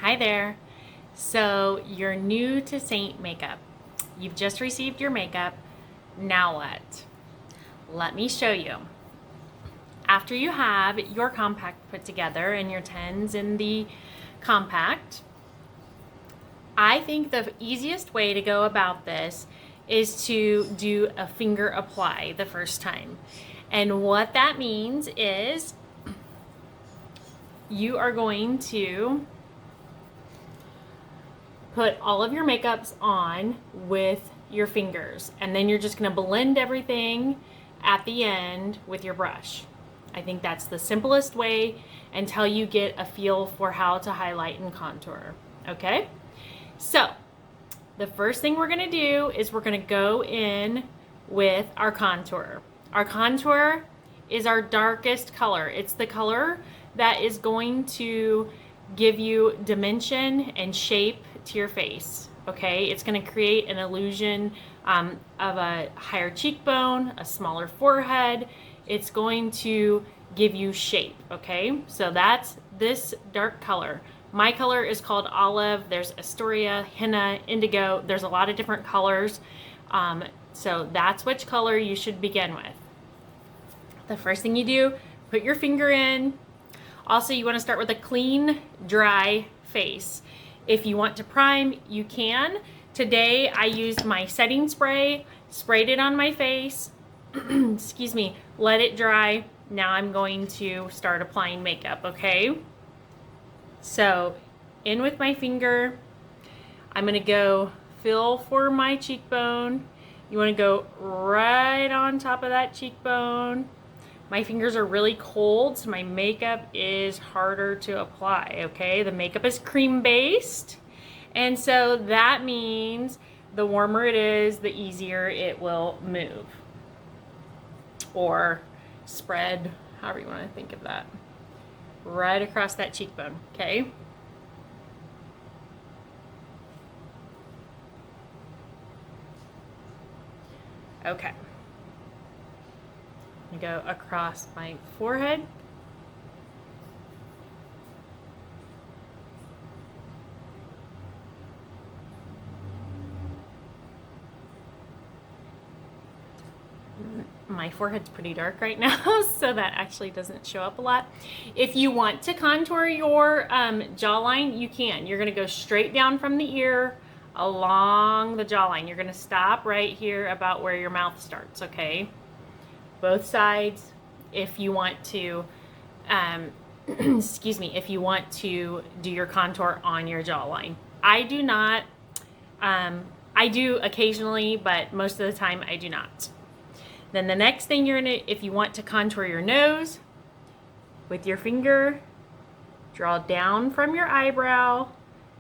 Hi there. So you're new to Seint makeup. You've just received your makeup. Now what? Let me show you. After you have your compact put together and your 10s in the compact, I think the easiest way to go about this is to do a finger apply the first time. And what that means is you are going to put all of your makeups on with your fingers, and then you're just going to blend everything at the end with your brush. I think that's the simplest way until you get a feel for how to highlight and contour. Okay? So, the first thing we're going to do is we're going to go in with our contour. Our contour is our darkest color. It's the color that is going to give you dimension and shape to your face. Okay, it's going to create an illusion of a higher cheekbone, a smaller forehead. It's going to give you shape. Okay, so that's this dark color. My color is called olive. There's Astoria, henna, indigo. There's a lot of different colors. So that's which color you should begin with. The first thing you do, put your finger in. Also, you want to start with a clean, dry face. If you want to prime, you can. Today, I used my setting spray, sprayed it on my face, excuse me, let it dry. Now I'm going to start applying makeup, okay? So, in with my finger, I'm gonna go feel for my cheekbone. You wanna go right on top of that cheekbone. My fingers are really cold, so my makeup is harder to apply, okay? The makeup is cream-based, and so that means the warmer it is, the easier it will move. Or spread, however you want to think of that. Right across that cheekbone, okay? Okay. Go across my forehead. My forehead's pretty dark right now, so that actually doesn't show up a lot. If you want to contour your jawline, you can. You're going to go straight down from the ear along the jawline. You're going to stop right here about where your mouth starts, okay? Both sides. If you want to excuse me, if you want to do your contour on your jawline. I do not. I do occasionally, but most of the time I do not. Then the next thing you're gonna, if you want to contour your nose, with your finger, draw down from your eyebrow,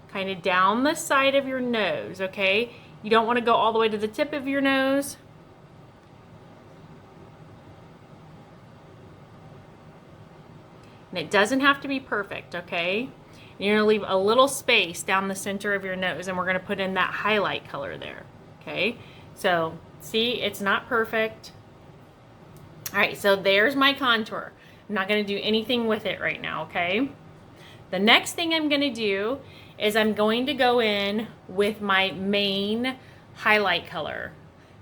kind of down the side of your nose, okay? You don't want to go all the way to the tip of your nose. And it doesn't have to be perfect, okay? You're gonna leave a little space down the center of your nose, and we're gonna put in that highlight color there, okay? So, see, it's not perfect. All right, so there's my contour. I'm not gonna do anything with it right now, okay? The next thing I'm gonna do is I'm going to go in with my main highlight color.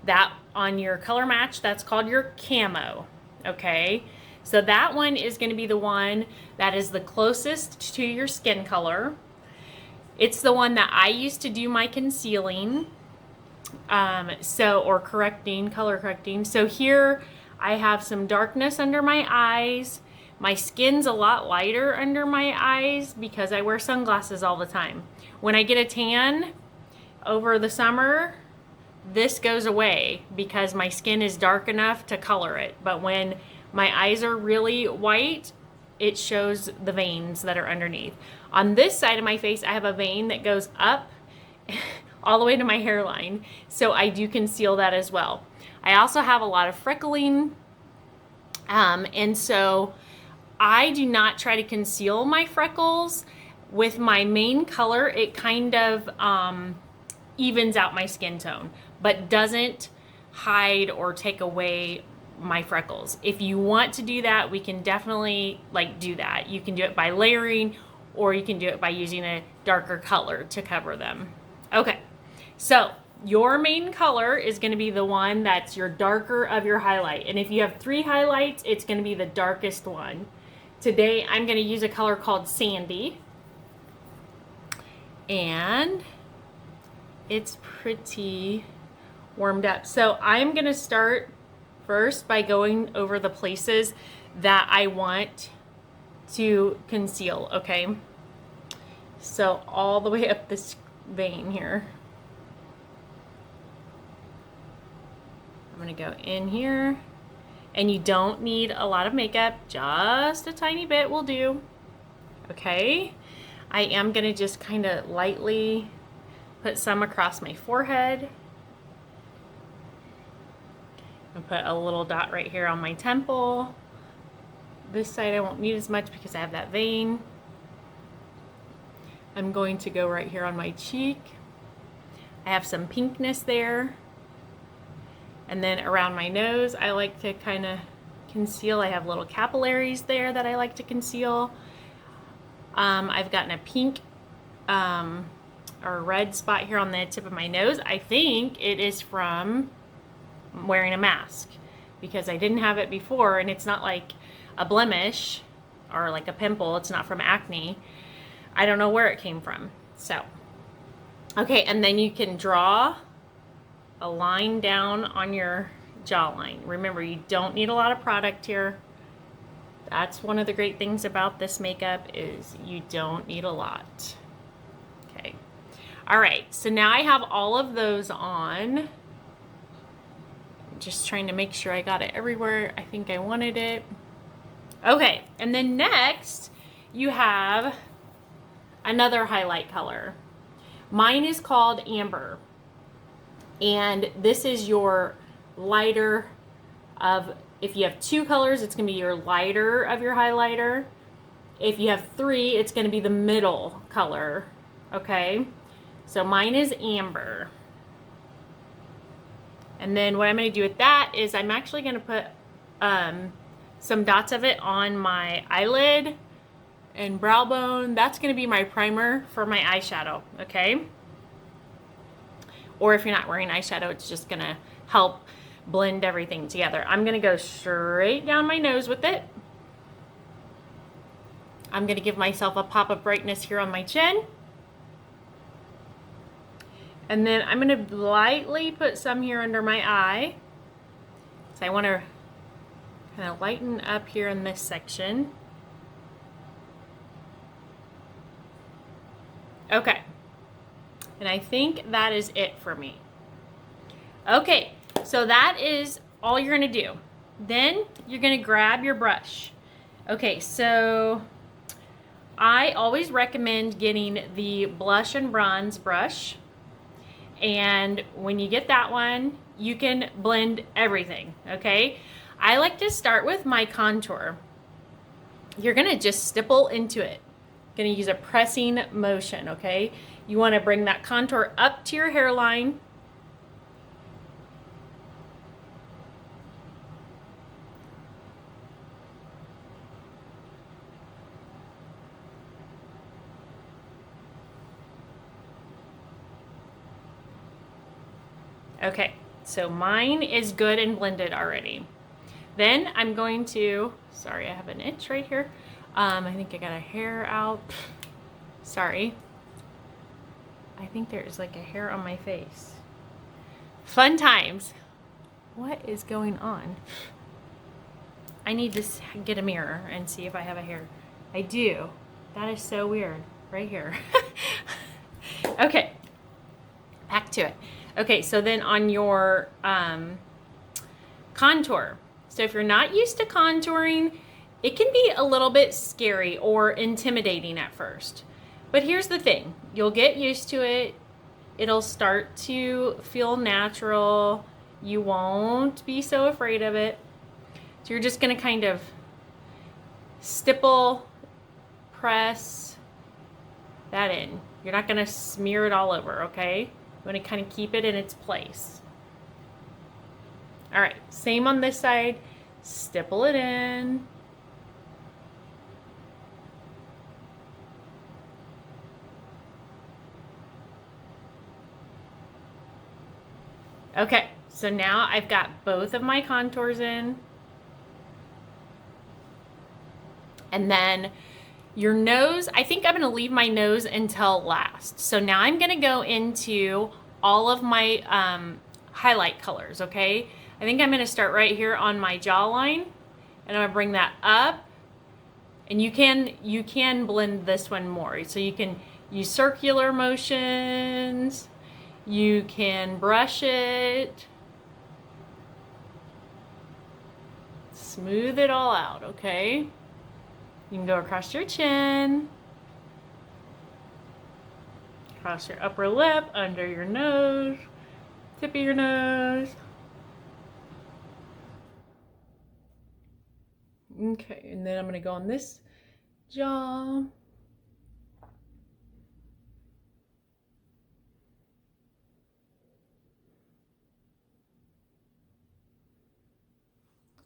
That on your color match, that's called your camo, okay? So that one is going to be the one that is the closest to your skin color. It's the one that I use to do my concealing, or correcting, color correcting. So here I have some darkness under my eyes. My skin's a lot lighter under my eyes because I wear sunglasses all the time. When I get a tan over the summer, this goes away because my skin is dark enough to color it. But when my eyes are really white, it shows the veins that are underneath. On this side of my face, I have a vein that goes up all the way to my hairline, so I do conceal that as well. I also have a lot of freckling, and so I do not try to conceal my freckles. With my main color, it kind of evens out my skin tone, but doesn't hide or take away my freckles. If you want to do that, we can definitely do that. You can do it by layering, or you can do it by using a darker color to cover them. Okay, so your main color is going to be the one that's your darker of your highlight. And if you have 3 highlights, it's going to be the darkest one. Today, I'm going to use a color called Sandy. And it's pretty warmed up. So I'm going to start first by going over the places that I want to conceal, okay? So all the way up this vein here. I'm gonna go in here, and you don't need a lot of makeup, just a tiny bit will do, okay? I am gonna just kind of lightly put some across my forehead. And put a little dot right here on my temple. This side I won't need as much because I have that vein. I'm going to go right here on my cheek. I have some pinkness there. And then around my nose, I like to kind of conceal. I have little capillaries there that I like to conceal. I've gotten a pink or red spot here on the tip of my nose. I think it is from wearing a mask because I didn't have it before, and it's not like a blemish or like a pimple. It's not from acne. I don't know where it came from. So, okay, and then you can draw a line down on your jawline. Remember, you don't need a lot of product here. That's one of the great things about this makeup is you don't need a lot. Okay. All right, so now I have all of those on. I'm just trying to make sure I got it everywhere I think I wanted it. Okay, and then next you have another highlight color. Mine is called Amber. And this is your lighter of, if you have 2 colors, it's going to be your lighter of your highlighter. If you have 3, it's going to be the middle color. Okay? So mine is Amber. And then what I'm going to do with that is I'm actually going to put some dots of it on my eyelid and brow bone. That's going to be my primer for my eyeshadow. Okay? Or if you're not wearing eyeshadow, it's just going to help blend everything together. I'm going to go straight down my nose with it. I'm going to give myself a pop of brightness here on my chin. And then I'm going to lightly put some here under my eye. So I want to kind of lighten up here in this section. Okay. And I think that is it for me. Okay, so that is all you're gonna do. Then you're gonna grab your brush. Okay, so I always recommend getting the blush and bronze brush. And when you get that one, you can blend everything, okay? I like to start with my contour. You're gonna just stipple into it. Gonna use a pressing motion, okay? You want to bring that contour up to your hairline. Okay, so mine is good and blended already. Then I'm going to, sorry, I have an itch right here. I think I got a hair out. Sorry. I think there's like a hair on my face. Fun times. What is going on? I need to get a mirror and see if I have a hair. I do. That is so weird. Right here. Okay. Back to it. Okay, so then on your contour. So if you're not used to contouring, it can be a little bit scary or intimidating at first. But here's the thing, you'll get used to it. It'll start to feel natural. You won't be so afraid of it. So you're just gonna kind of stipple, press that in. You're not gonna smear it all over, okay? You wanna kind of keep it in its place. All right, same on this side. Stipple it in. Okay, so now I've got both of my contours in. And then your nose, I think I'm gonna leave my nose until last. So now I'm gonna go into all of my highlight colors, okay? I think I'm gonna start right here on my jawline, and I'm gonna bring that up. And you can blend this one more. So you can use circular motions, you can brush it, smooth it all out, okay? You can go across your chin, across your upper lip, under your nose, tip of your nose. Okay, and then I'm gonna go on this jaw.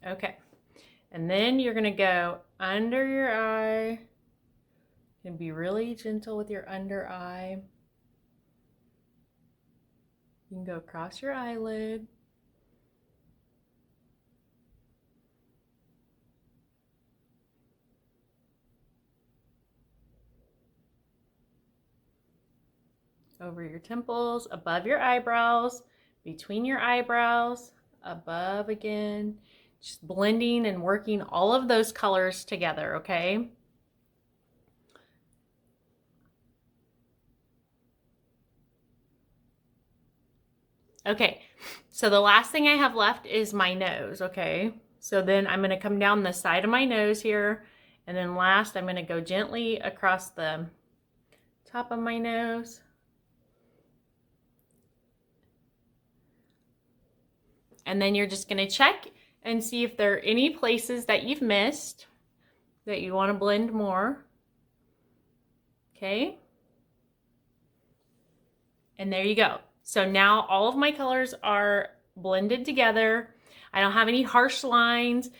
Okay, and then you're gonna go under your eye and be really gentle with your under eye. You can go across your eyelid. Over your temples, above your eyebrows, between your eyebrows, above again. Just blending and working all of those colors together, okay? Okay, so the last thing I have left is my nose, okay? So then I'm gonna come down the side of my nose here, and then last I'm gonna go gently across the top of my nose. And then you're just gonna check and see if there are any places that you've missed that you wanna blend more, okay? And there you go. So now all of my colors are blended together. I don't have any harsh lines.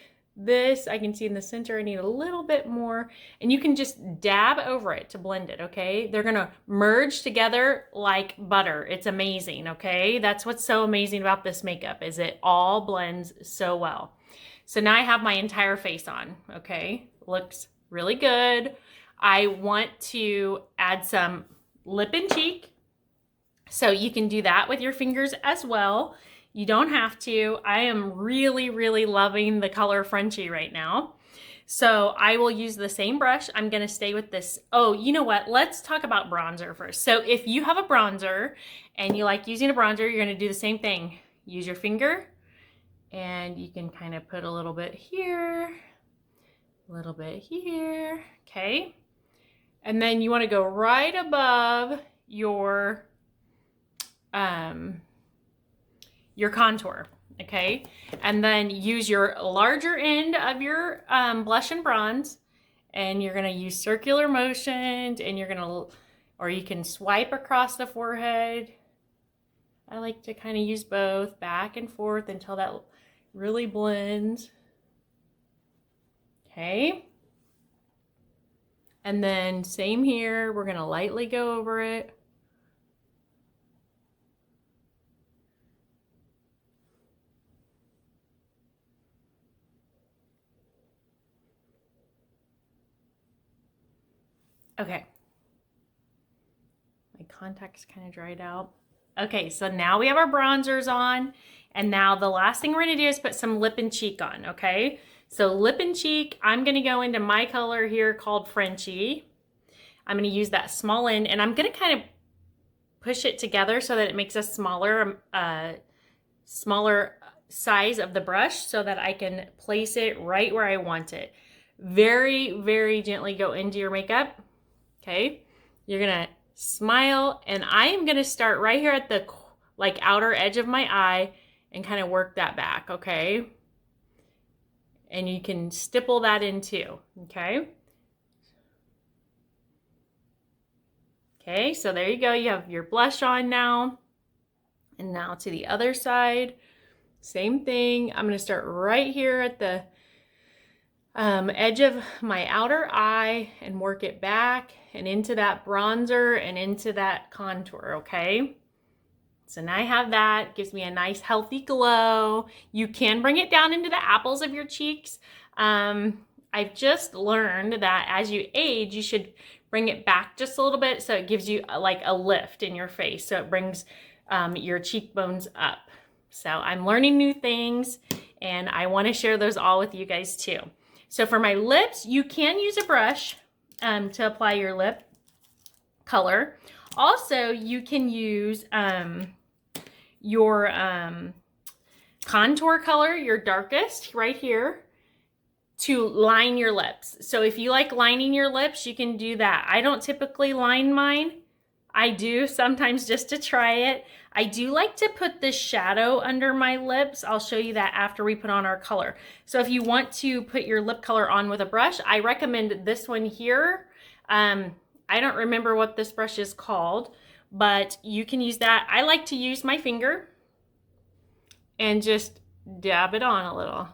This, I can see in the center, I need a little bit more. And you can just dab over it to blend it, okay? They're gonna merge together like butter. It's amazing, okay? That's what's so amazing about this makeup, is it all blends so well. So now I have my entire face on, okay? Looks really good. I want to add some lip and cheek. So you can do that with your fingers as well. You don't have to. I am really, really loving the color Frenchie right now. So I will use the same brush. I'm gonna stay with this. Oh, you know what? Let's talk about bronzer first. So if you have a bronzer and you like using a bronzer, you're gonna do the same thing. Use your finger and you can kind of put a little bit here, a little bit here, okay? And then you wanna go right above your contour, okay? And then use your larger end of your blush and bronze, and you're gonna use circular motions, and you're gonna, or you can swipe across the forehead. I like to kind of use both, back and forth until that really blends, okay? And then same here, we're gonna lightly go over it. Okay. My contact's kind of dried out. Okay, so now we have our bronzers on, and now the last thing we're gonna do is put some lip and cheek on, okay? So lip and cheek, I'm gonna go into my color here called Frenchie. I'm gonna use that small end, and I'm gonna kind of push it together so that it makes a smaller size of the brush so that I can place it right where I want it. Very, very gently go into your makeup. Okay, you're gonna smile, and I am gonna start right here at the like outer edge of my eye and kind of work that back, okay? And you can stipple that in too, okay? Okay, so there you go. You have your blush on now. And now to the other side, same thing. I'm gonna start right here at the edge of my outer eye and work it back and into that bronzer and into that contour, okay? So now I have that. Gives me a nice healthy glow. You can bring it down into the apples of your cheeks. I've just learned that as you age, you should bring it back just a little bit so it gives you like a lift in your face. So it brings your cheekbones up. So I'm learning new things and I want to share those all with you guys too. So for my lips, you can use a brush to apply your lip color. Also, you can use your contour color, your darkest right here, to line your lips. So if you like lining your lips, you can do that. I don't typically line mine. I do sometimes just to try it. I do like to put this shadow under my lips. I'll show you that after we put on our color. So if you want to put your lip color on with a brush, I recommend this one here. I don't remember what this brush is called, but you can use that. I like to use my finger and just dab it on a little.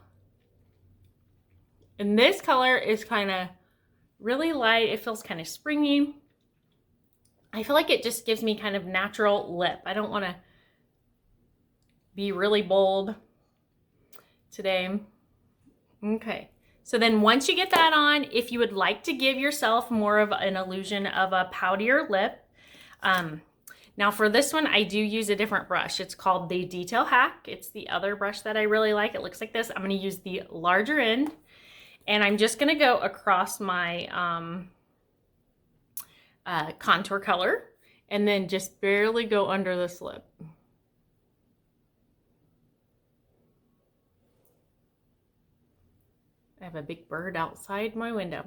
And this color is kind of really light. It feels kind of springy. I feel like it just gives me kind of natural lip. I don't want to be really bold today. Okay. So then once you get that on, if you would like to give yourself more of an illusion of a poutier lip, now for this one, I do use a different brush. It's called the Detail Hack. It's the other brush that I really like. It looks like this. I'm going to use the larger end and I'm just going to go across my contour color and then just barely go under this lip. I have a big bird outside my window.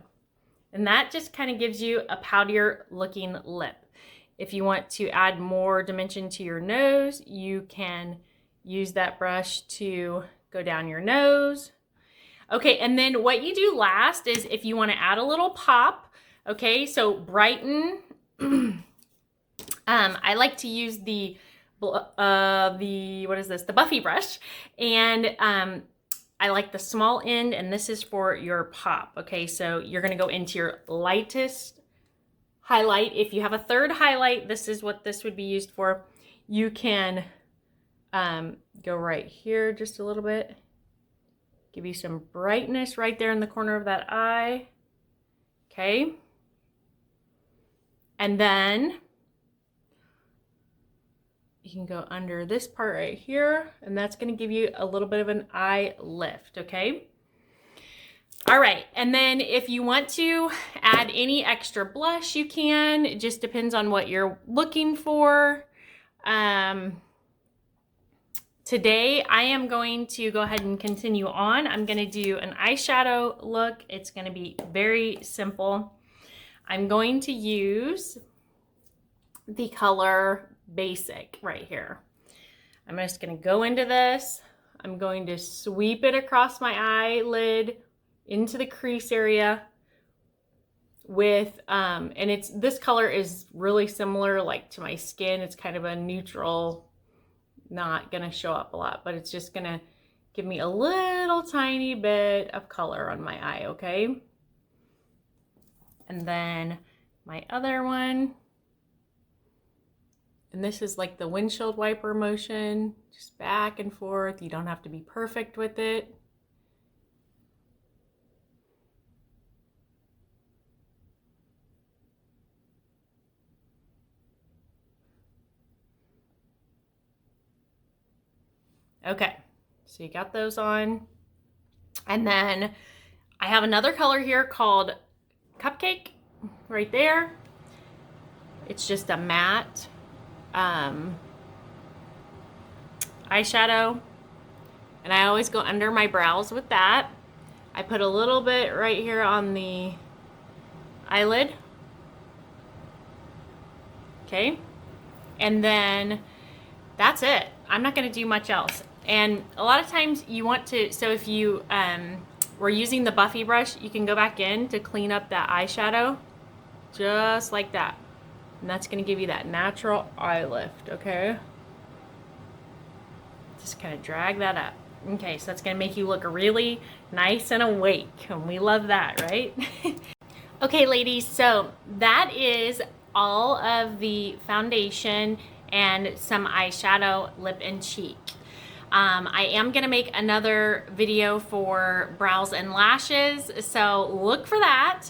And that just kind of gives you a poutier looking lip. If you want to add more dimension to your nose, you can use that brush to go down your nose. Okay, and then what you do last is if you want to add a little pop, okay, so brighten. I like to use the Buffy brush, and I like the small end, and this is for your pop. Okay, so you're gonna go into your lightest highlight. If you have a third highlight, this is what this would be used for. You can go right here just a little bit. Give you some brightness right there in the corner of that eye. Okay. And then you can go under this part right here, and that's going to give you a little bit of an eye lift, okay? All right, and then if you want to add any extra blush, you can. It just depends on what you're looking for. Today, I am going to go ahead and continue on. I'm going to do an eyeshadow look. It's going to be very simple. I'm going to use the color Basic right here. I'm just going to go into this. I'm going to sweep it across my eyelid into the crease area with, and this color is really similar like to my skin. It's kind of a neutral, not going to show up a lot, but it's just going to give me a little tiny bit of color on my eye, okay? And then my other one, and this is like the windshield wiper motion, just back and forth. You don't have to be perfect with it. Okay, so you got those on. And then I have another color here called Cupcake right there. It's just a matte eyeshadow, and I always go under my brows with that. I put a little bit right here on the eyelid, okay, and then that's it. I'm not going to do much else. And a lot of times you want to, so if you were using the Buffy brush, you can go back in to clean up that eyeshadow just like that. And that's going to give you that natural eye lift, okay? Just kind of drag that up. Okay, so that's going to make you look really nice and awake. And we love that, right? Okay, ladies, so that is all of the foundation and some eyeshadow, lip and cheek. I am gonna make another video for brows and lashes, so look for that.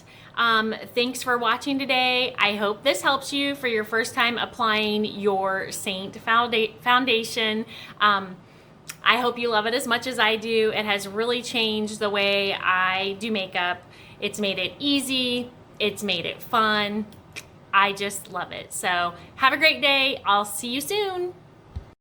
Thanks for watching today. I hope this helps you for your first time applying your Seint foundation. I hope you love it as much as I do. It has really changed the way I do makeup. It's made it easy. It's made it fun. I just love it. So have a great day. I'll see you soon.